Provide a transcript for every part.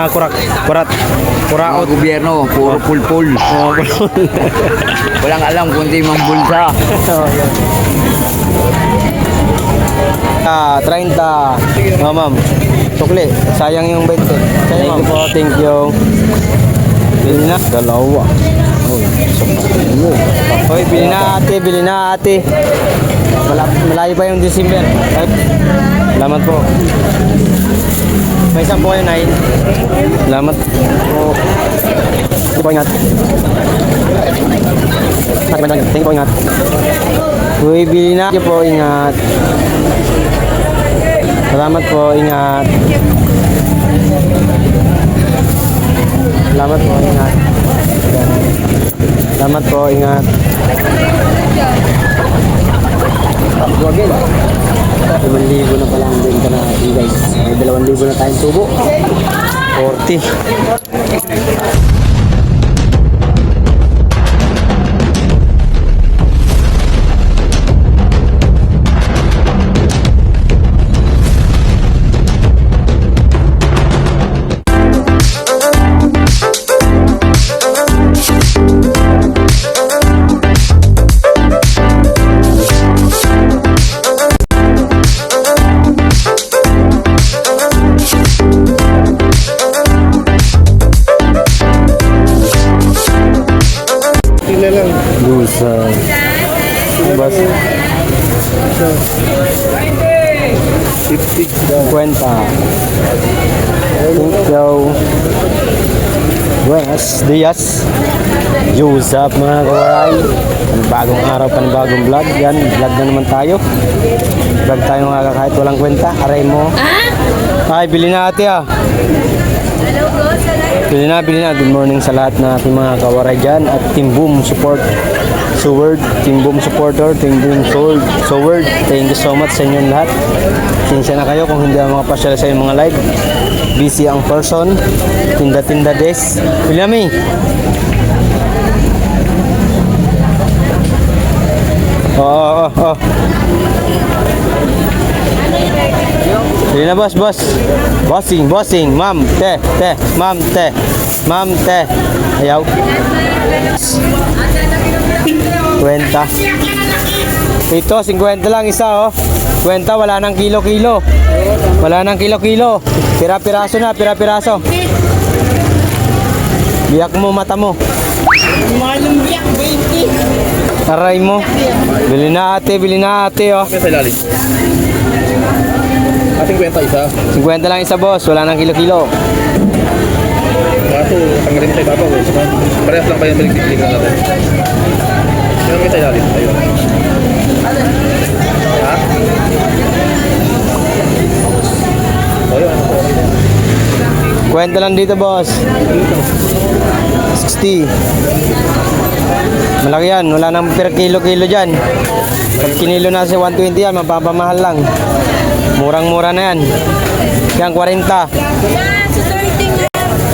Kuraot. Gobyerno, puro pulpul. Walang alam kundi mambulsa. 30. Ma'am. Sukli. Sayang yung 20. Sayang ma'am. Po, thank you. Bili na. Dalawa. Hoy, bili na ate. Malayo pa yung December. Salamat po. May 10 kayo, Nay. Salamat po. Thank you po, ingat. Thank you po, ingat. Uy, bili na. Thank you po, ingat. Salamat po, ingat. Salamat po, ingat. Salamat po, ingat. Wagin. 5,000 na pala ang benta natin, guys. May 2,000 na tayong tubo. 40. Lusa. Bas. 50. Buenos dias. Yusap mga kawaray. Panibagong araw, panibagong vlog. Yan, vlog na naman tayo. Vlog tayo mga kahit walang kwenta. Aray mo. Ay, bili na ate ah. Bili na. Good morning sa lahat na ating mga kawaray dyan at Team Boom Support. Sword, Team Boom Supporter, Team Boom Sword. Thank you so much sa inyong lahat. Sinsya na kayo kung hindi ako makapasyal sa inyong mga live. Busy ang person. Tinda des. Williami. Oh. Hindi na boss. Bossing. Ma'am, te. Ayaw. 50. Ito, 50 lang isa, oh. 50, wala nang kilo-kilo. Pira-piraso na. Biyak mo mata mo. Malong biyak, 20. Aray mo. Bili na ate, oh. Sa ilalim. Ating kwenta isa. 50 lang isa, boss. Wala nang kilo-kilo. Kaso, tanggalin tayo babaw eh. Parehas lang pa yung tinig-tinig natin. Pero may sa ilalim. Ayun. Ha? O yun. Kwenta lang dito, boss. 60. Malaki yan. Wala nang per kilo-kilo dyan. Pag kinilo na si 120 yan, mapapamahal lang. Murang-mura na yan. Yan, 40.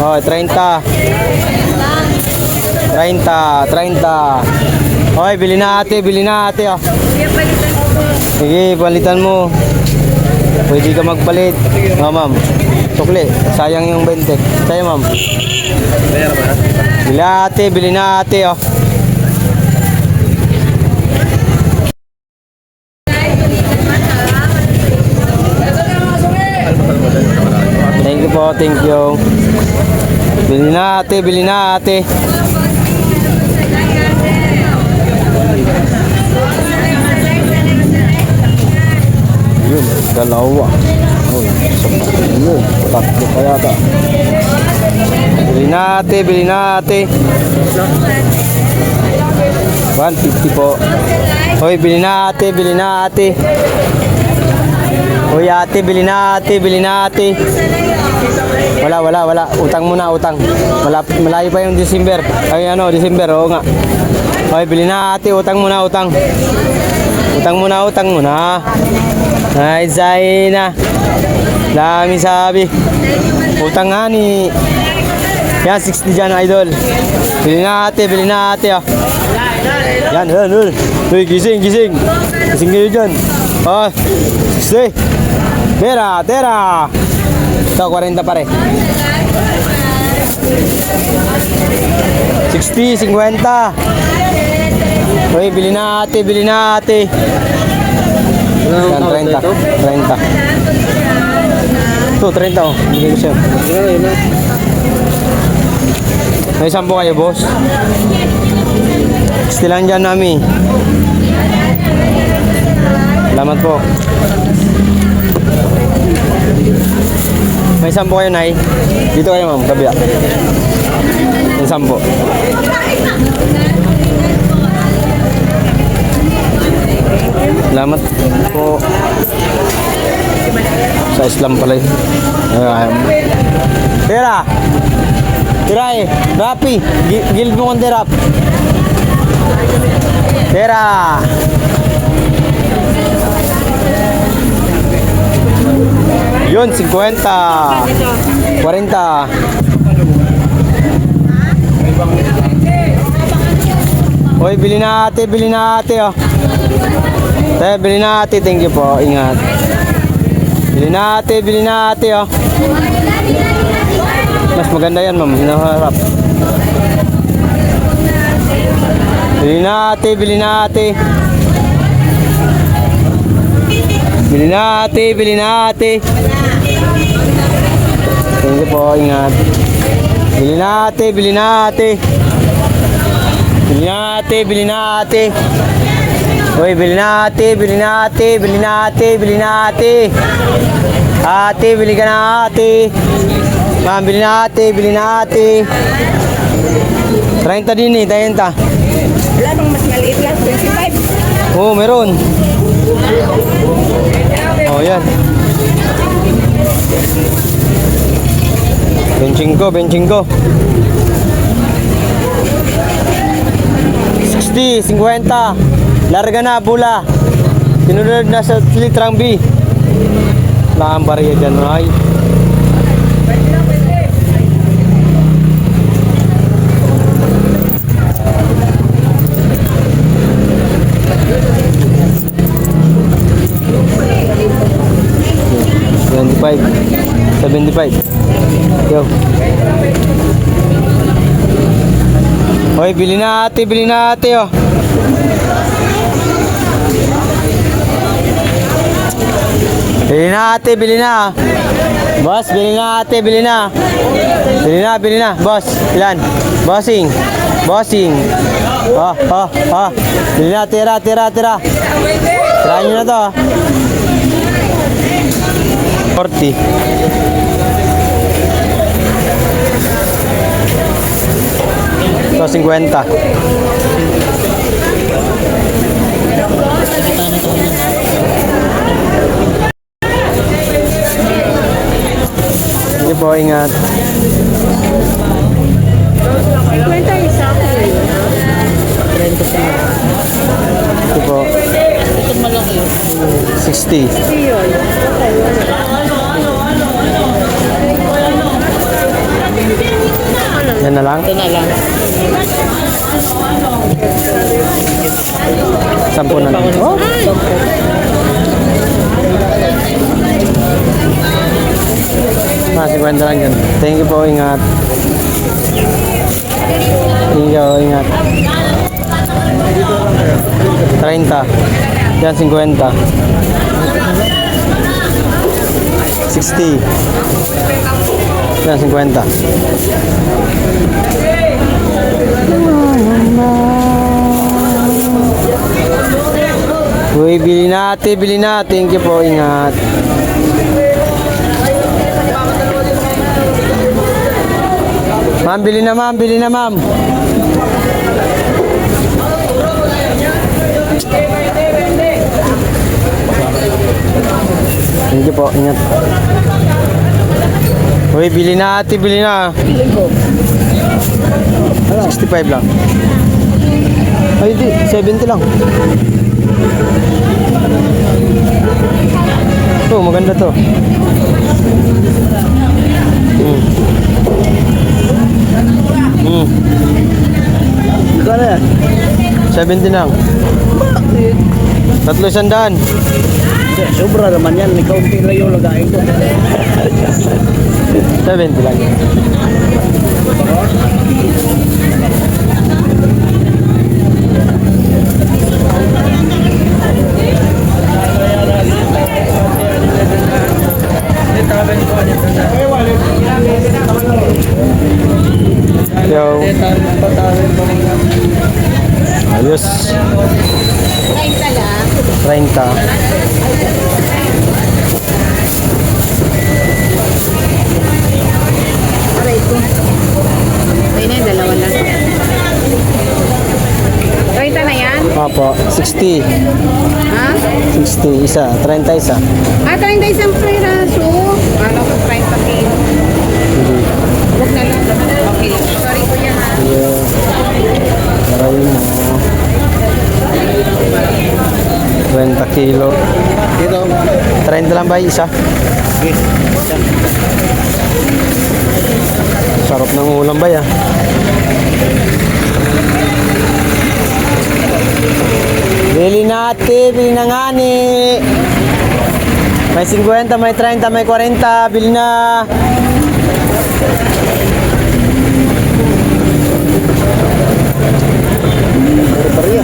Oh, 30. 30. Hoy, bili na ate, oh. Sige, palitan mo. Pwede ka magpalit. Oh, ma'am. Sukli. Sayang yung 20. Sayang, ma'am. Bili na ate, oh. Thank you. Bili na ate. Yun, dalawa. Oh, yun, tatlo pa yata. Bili na ate. 150 po. Hoy, bili na ate. Hoy ate, bili na ate. Wala. Utang muna. Malayo pa yung December. December, oo nga. Hoy, bili na ate, utang muna. Utang muna. Ay, Zaina. Dami sabi. Utang nga ni. Yan, 60 dyan, idol. Bili na ate, oh. Yan. Uy, gising. Gising kayo dyan. Oh, 60. Tera. Ito, 40 pare. 50, 50. Uy, bili na ate, bili na ate. Yan, 30. 30. Ito, 30 oh. Bigay ko sa'yo. May 10 kayo, boss. Stilan dyan namin. Salamat po. May 10 kayo, Nay. Dito kayo, ma'am. Kabila. May 10. Salamat po. Sa Islam pala yun. Tira! Tira eh! Rapi! Guild mo konti, Rap! Tira! Yun, 50! 40! Uy, bili na ate, oh. Bili na ate, thank you po, ingat. Bili na ate, oh. Mas maganda yan, ma'am, hinaharap. Bili na ate. Bili na ate. Thank you po, ingat. Bili na ate. Bili na ate. Uy, bili na ate. Ate, bili ka na ate. Ma'am, bili na ate. 30 din eh, 30. Wala bang mas maliit lang, 25. Oo, meron. Oh, yan. Benching ko. 60, 50. Larga na, bula. Tinunod na sa litrang B. Wala kang bariya dyan, ay. $75. Yo. Hoy, bili na ate, oh. Bili na. Boss, bili na ate. Bili na. Boss, ilan? Bossing. Bili na, tira. Tirahan nyo na to. 40. So, 50. Sige po, ingat. Kwenta yung sa akin. Sige po. 60. Yan na lang? Sampu na lang. Oh. Ah, 50 lang yan. Thank you po, ingat. Ingat. 30. Yan, 50. 60. Yan, 50. Uy, bili na. Thank you po, ingat. Ma'am, bili na ma'am. Thank you po, ingat. Uy, bili na. 65 lang. Ay, di, 70 lang. Ito, maganda to. Ikaw na yan. 70 lang. Tatlo sandaan. Sobra naman yan. Ikaw pila yung lagain ko. 70 lang. Aray ko. Ayun na yung dalawa lang. 30 na yan? Opo, 60. Ha? 60, isa. 30 isa. Ah, 30 isang piraso. Ano ko 30 kilo? Hindi. Huwag na lang. Okay. Sorry kuya ha. Yeah. Aray mo. 20 kilo. Dito. 30 lang ba isa? Okay. Sarap ng ulam ba ya? Bili natin, bili na nga ni. May 50, may 30, may 40, bili na. Tariya.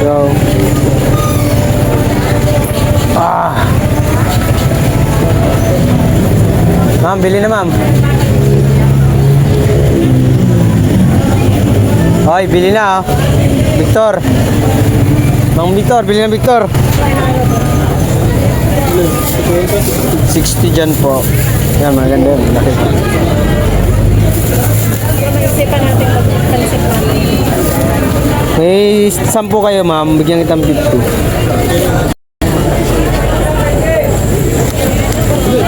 Yo. Ma'am, bili na ma'am. Hoy, bili na oh. Victor. Mang Victor, bili na Victor. 60 dyan po. Yan, maganda yun. Laki. Isipan natin pag-pansip natin. May 10 kayo ma'am, bigyan kitang 50.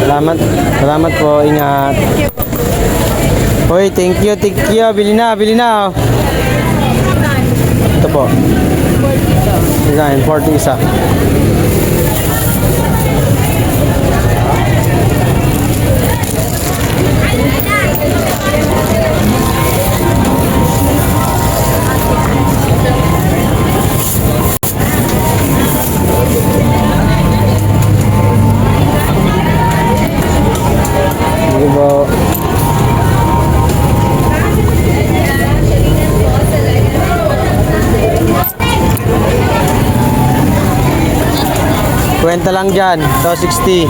Salamat. Salamat po, ingat. Hoy, thank you, thank you. Bili na, bili na. Ito po. Design, 40 isa. Sige po. Kwenta lang dyan. Ito, 60.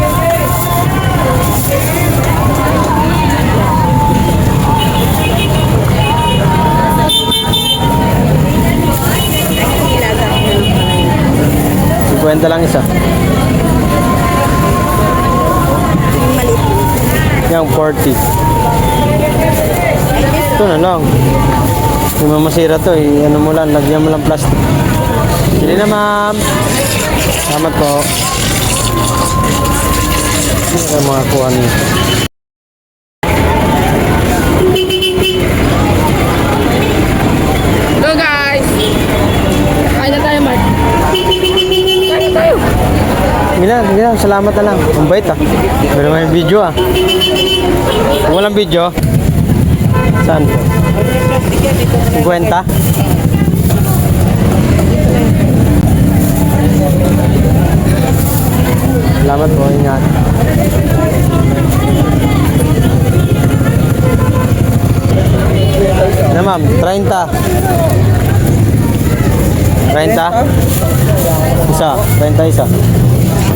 Kwenta lang isa. Yung 40. Ito na lang. Hindi mo masira to eh. Ano mo lang, lagyan mo lang plastic. Hindi na ma'am. Salamat po. Ano ang mga kuha niyo? Hello guys! Kain na tayo, Mark. Kain na tayo. Hindi na. Salamat na lang. Ang bait ah. Pero may video ah. Kung walang video, saan po? 50? Salamat po, ingat. Na ma'am, 30. 30? Isa, 30 isa.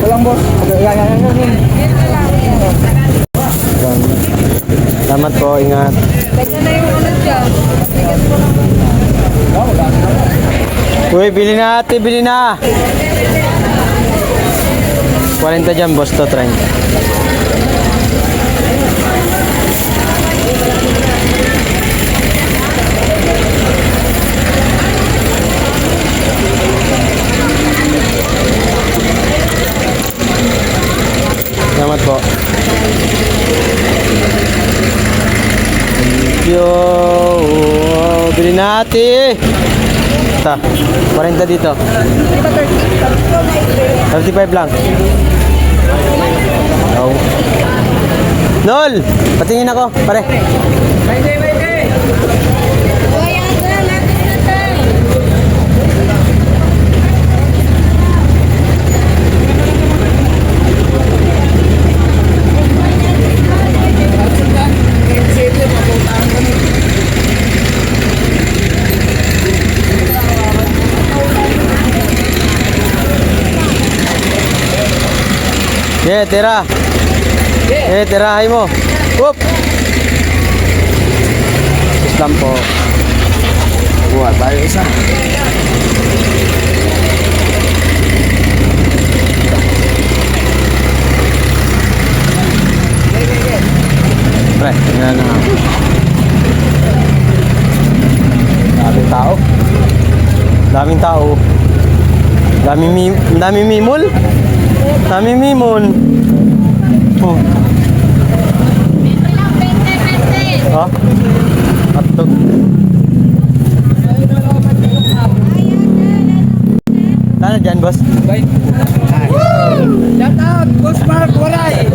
Walang boss. Yan. Salamat po, ingat. Pwede na yung ano dyan. Uy, bili na ate, bili na. 40 dyan, boss to, 30. Salamat po. Thank you. Oh, bili na ate. Ito, 40 dito. 35 lang. Oh. Nol! Patingin ako, pare. Yeah, tira. Yeah, tirahay mo. Whoop! Islam po. Buha tayo isa. Pre, yan na. Daming tao. Daming tao. Daming mimol. Daming mimol. Oh. Ha? Hotdog. Sana dyan, boss? Shout out, Boss Mark Waray.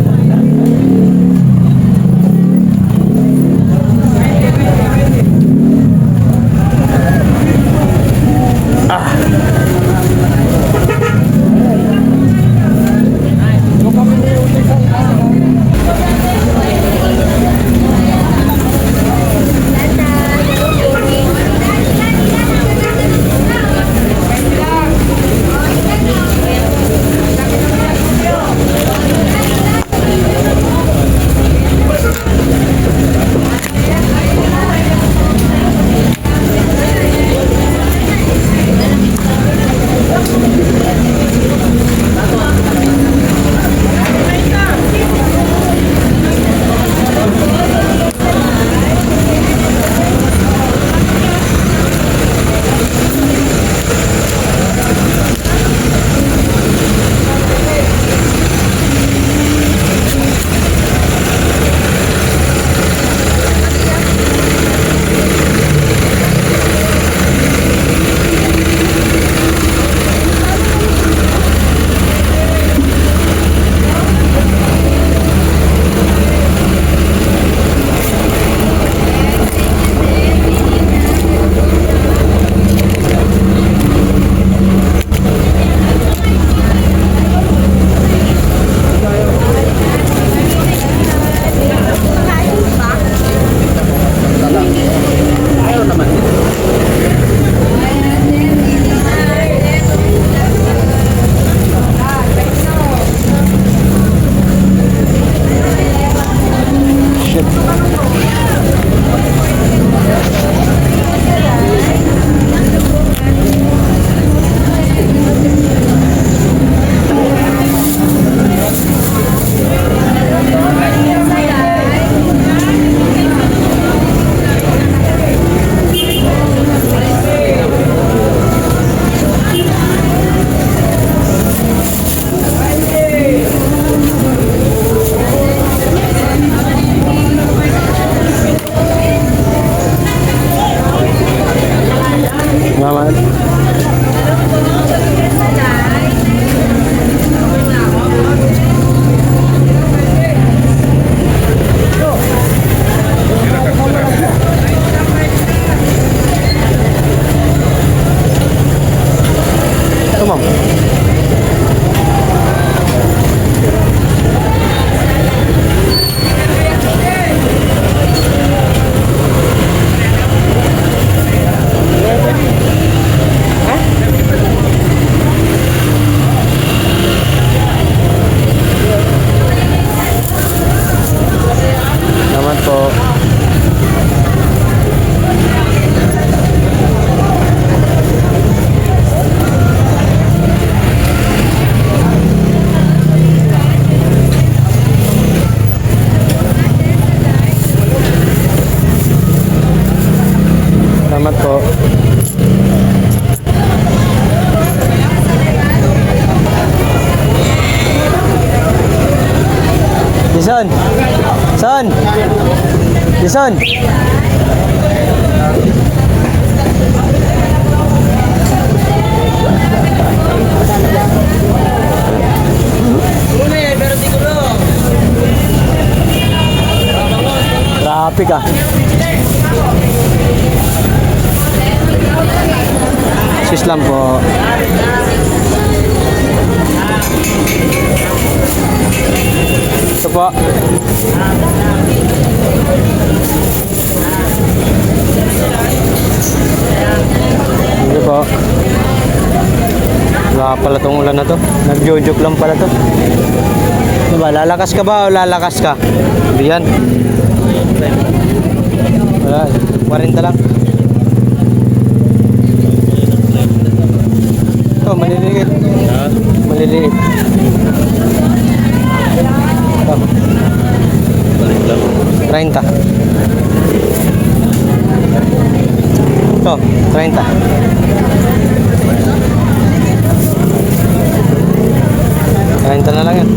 Naman. Ito, ma'am. Naman po. Salamat po. Jason! Son! Jason! Traffic ah. Sis lang po. Ito po. Ito po. Wala pala tong ulan na to. Nagjo-joke lang pala to. Diba, lalakas ka ba o lalakas ka? Diyan. Wala, 40 lang. Ito, maliliit. Ha? Maliliit. Ito, Balik lang. 30. Ito, 30. Na lang yan.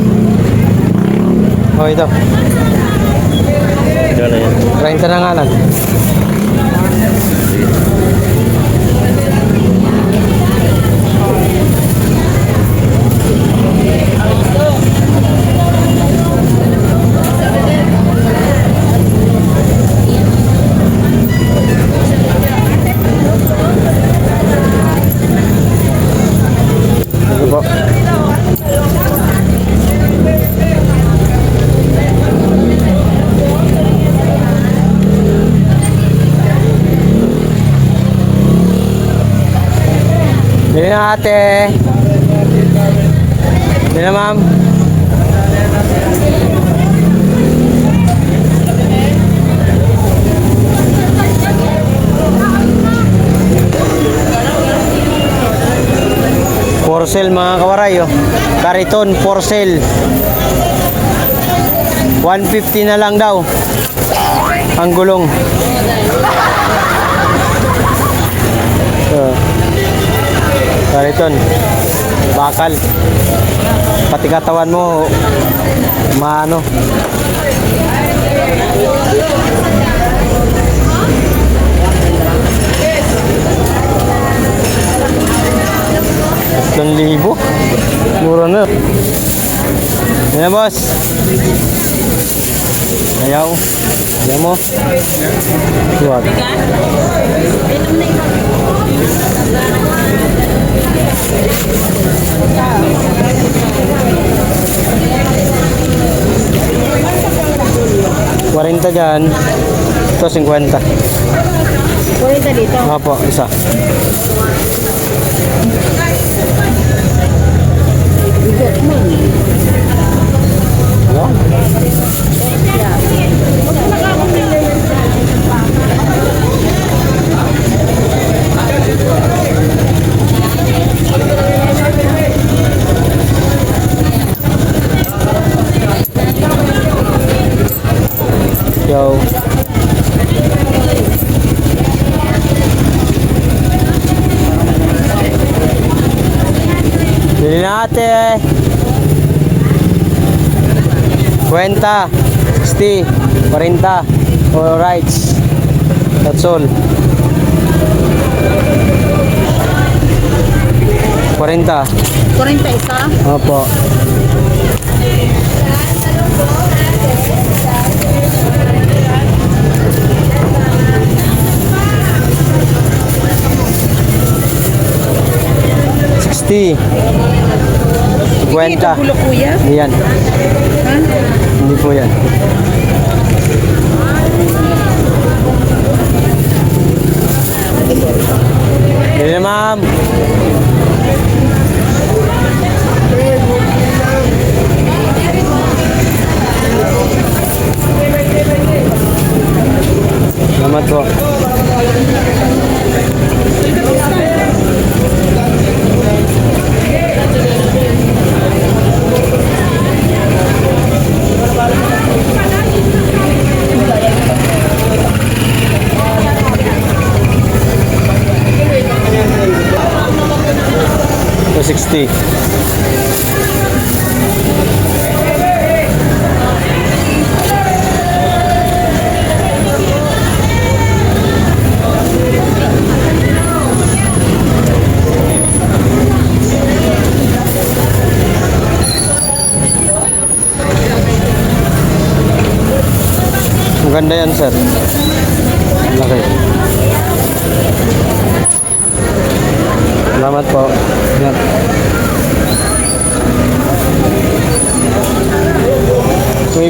Oh, ito. Gano'n yan. 30 na nga lang. Sige po. Bili na ate. Bili na ma'am. For sale mga kawaray, oh. Kariton for sale. 150 na lang daw. Ang gulong. Kariton. Bakal. Pati katawan mo maano. Libo. Mura na. Yan boss. Ayaw. Ayaw mo. Suwag. Kuwarenta dyan. Ito 50. 40 dito. Opo, isa. Bigot mo. Ano? Huwag mo nakakumili yan sa Yo. Bili natin. 50, 60, 40. Alright. That's all. 40. 40 isa. Opo. $60. 50. Bulo kuya. Yan. Ha? Hindi po yan. Bili na ma'am. Salamat po. So 60. Maganda yan, sir. Laki. Salamat po. Yan.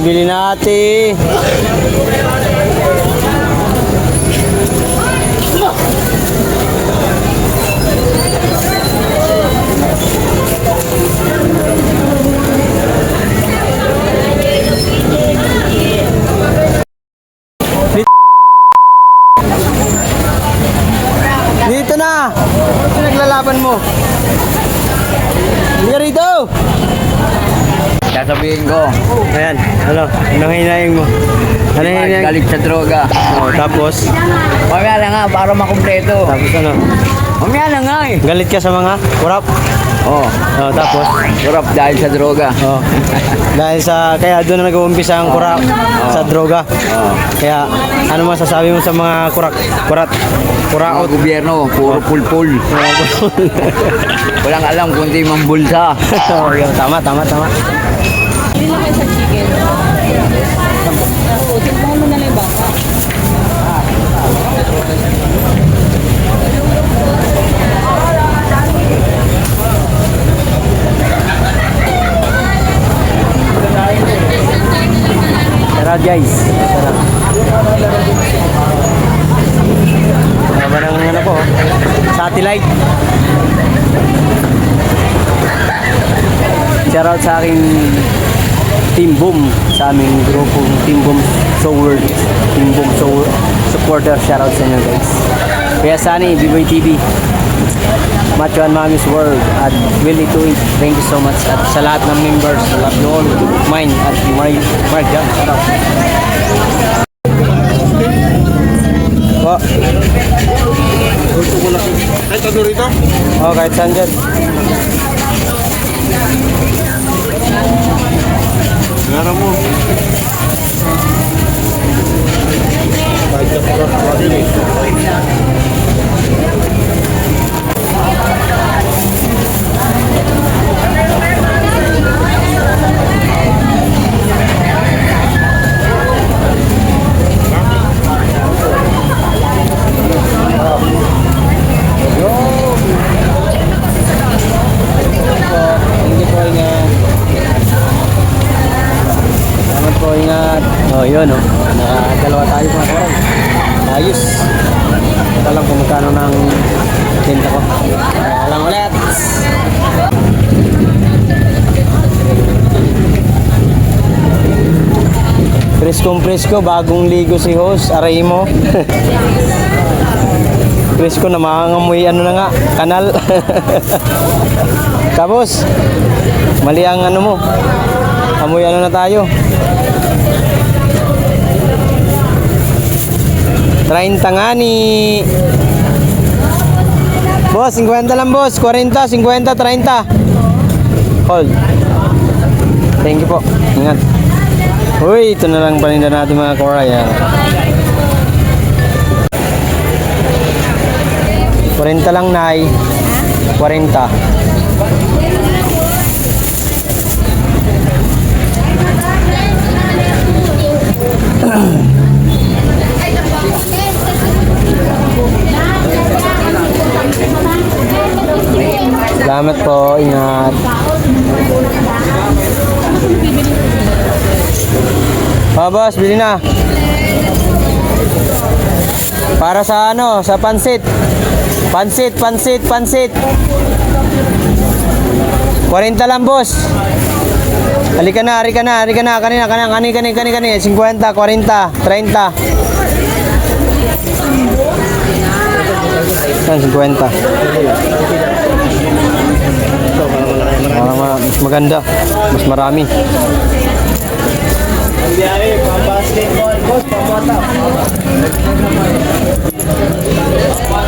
Bili natin. sasabihin ko. Ayan, ano? Anong hinaing mo? Ano hinaing? Galit sa droga. Oh, tapos? Mamaya na nga, para makumpleto. Tapos ano? Mamaya na nga eh. Galit ka sa mga kurap? Oh, Oh, tapos? kurap dahil sa droga. Oh. Dahil sa, kaya doon na nag-uumpisa ang kurap sa droga. Kaya, ano masasabi mo sa mga kurat? Mga Kuraot? gobyerno, puro pulpul. Walang alam kundi mambulsa. Oh, yun. Tama. Hindi na kayo sa chicken. Oo, tingnan mo na lang yung baka. Sarap guys. Sarap. Haba ng ano ko, satellite. Shoutout sa aking Team Boom, sa aming grupong Team Boom Sword. Team Boom Sword supporter. Shoutout sa inyo guys. Kuya Sunny, B-Boy TV, Macho and Mami's World, at Willie Tuig. Thank you so much. At sa lahat ng members, love you all, mine at Mark Jan. Shoutout. Po. Ay, tayo rito? Oh, kahit saan dyan. Ngara mo. Kahit ka parang pwede eh. Hindi po ingat. Salamat po ingat. Oh, yun oh. Nakadalawa tayo mga kawan. Ayos. Ito lang kung magkano ng tinta ko. Alam ulit. Presko, bagong ligo si host. Aray mo. Presko na makangamoy ano na nga, kanal. Tapos, mali ang ano mo. Amoy ano na tayo. 30 nga ni. Boss, 50 lang boss. 40, 50, 30. Hold. Thank you po. Ingat. Uy, ito na lang paninda natin mga Korea. 40 lang, Nay. 40. Salamat po, ingat. Oh, boss, bili na. Para sa ano, sa pansit. Pansit. 40 lang, boss. Halika na. Kanina. 50, 40, 30. Yan, 50. Mas maganda. Mas marami.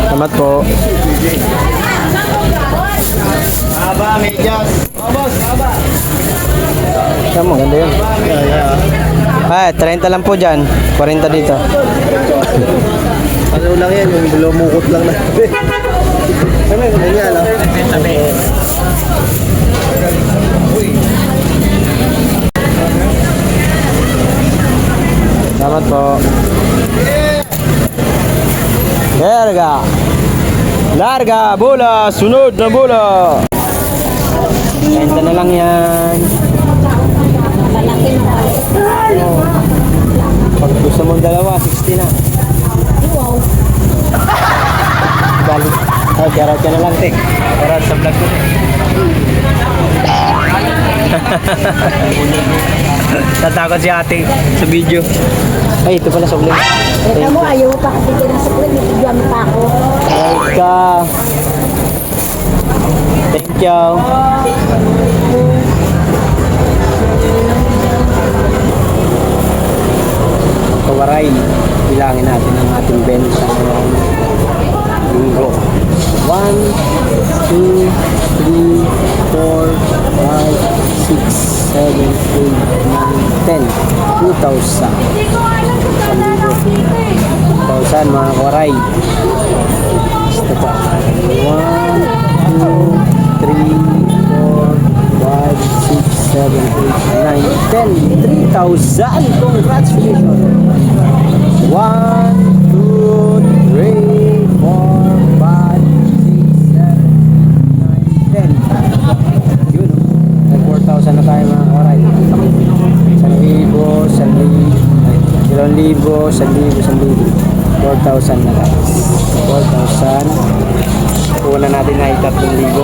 Salamat po. Aba, medyas. Yan, maganda yun. Ay, 30 lang po dyan. 40 dito. Ano lang yan, yung lumukot lang na. Ano yan, ah? Salamat po. Larga, bola, sunod na bola. 30 na lang yan. Pag gusto mong dalawa, 60 na. Galit. Oh, shoutout ka na lang, Tek. Shoutout sa vlog ko, Tek. Tatakot si ate sa video. Ay, ito pala sa vlog. Teka mo, ayaw mo pa kasi kinasaklan, nabigyan pa ako. Thank you. 2,000 mga kawaray. Ito pa. 1, 2, 3, 4, 5, 6, 7, 8, 9, 10. 3,000. Congratulations. 1, 2, 3, 4, 5, 6, 7, 8, 9, 10. Yun. Nag 4,000 na tayo mga kawaray. 1,000, 2,000, 4,000 na guys. 4,000. Kuha na natin na 3,000.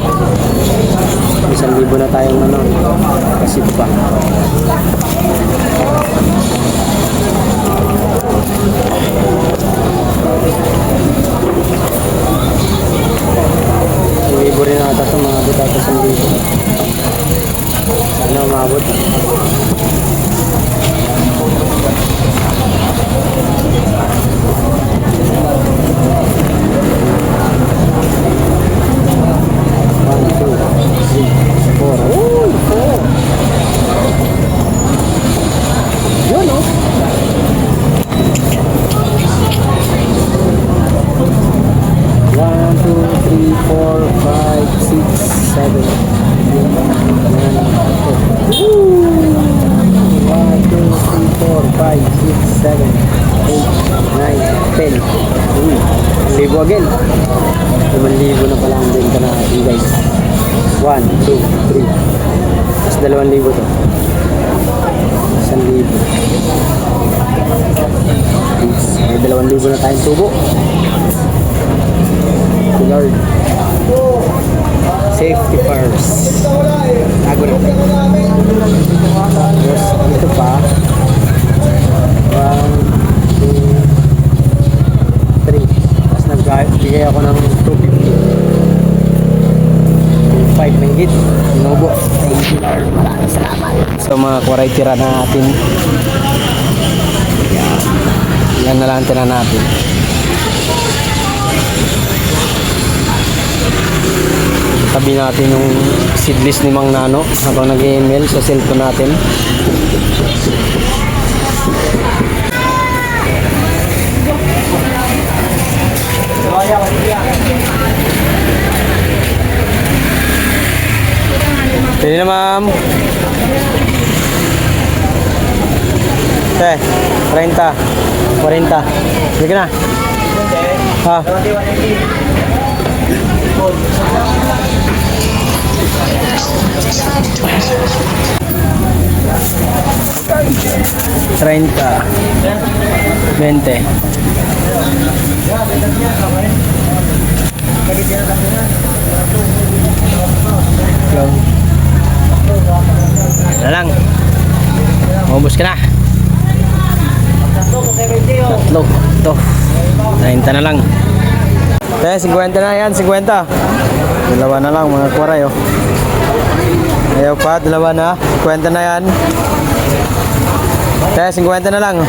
1,000 na tayong ano. Kasi ito pa. Libo rin ata ito mga butata sa libo. Sana umabot. Yun o. One, two, three, four, five, six, seven, 1, 2, 3, 4, 5, 6, 7, 8, 9, 10. Libo again. 5,000 na pala ang benta natin guys. 1, 2, 3. Tapos 2,000 to. 1,000. May 2,000 na tayong tubo. Lord. Safety first. Tago na. Yes, ito pa. 1, 2, 3. Tapos nagbigay ako ng 250. 5 ringgit. Inubo. Thank you Lord. Maraming salamat. So mga kuray tira natin. Yan na lang tira natin. Sabi natin yung seedless ni Mang Nano habang nag-email sa cellphone natin. Pwede na ma'am. 30, 40. Sige na. Ha. 30, 20. Na lang. Maubos ka na. Tatlo. Ito. 30 na lang. 50 na yan. 50. Dalawa na lang mga kwaray oh. Ayaw pa. Dalawa na. 50 na yan. 50 na lang.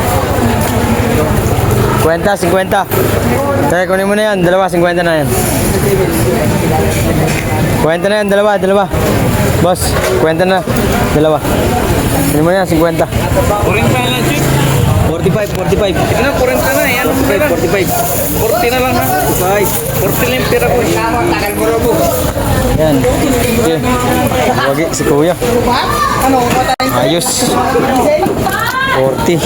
50. Kaya kunin mo na yan. Dalawa. 50 na yan. 50 na yan. Dalawa. Boss. 50 na. Dalawa. Kunin mo na yan. 50. 45. Ito na, 40 na. Yan, 45. 40 na lang ha. 40 lang pera ko. Yan. Okay. Wagi si Kuya. Ayos. 40.